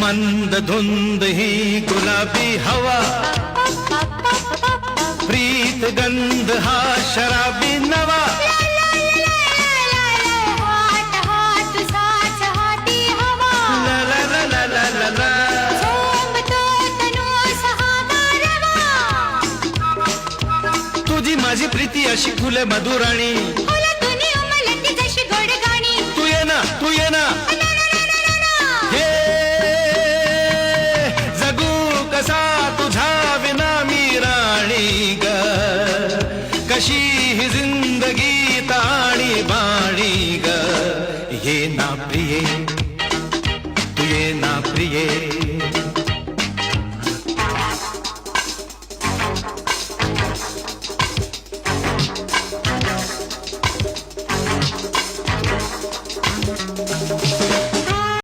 मंद धुंद ही गुलाबी हवा, प्रीत गंध हा शराबी नवा, ला ला ला ला ला ला ला. तुझी माझी प्रीती अशी फुले मधुराणी, तू ये ना तू ये ना. हे जगू कसा तुझा विना मी राणी ग, कशी ही जिंदगी ताणी बाणी ग. ये ना प्रिये तू ये ना प्रिये.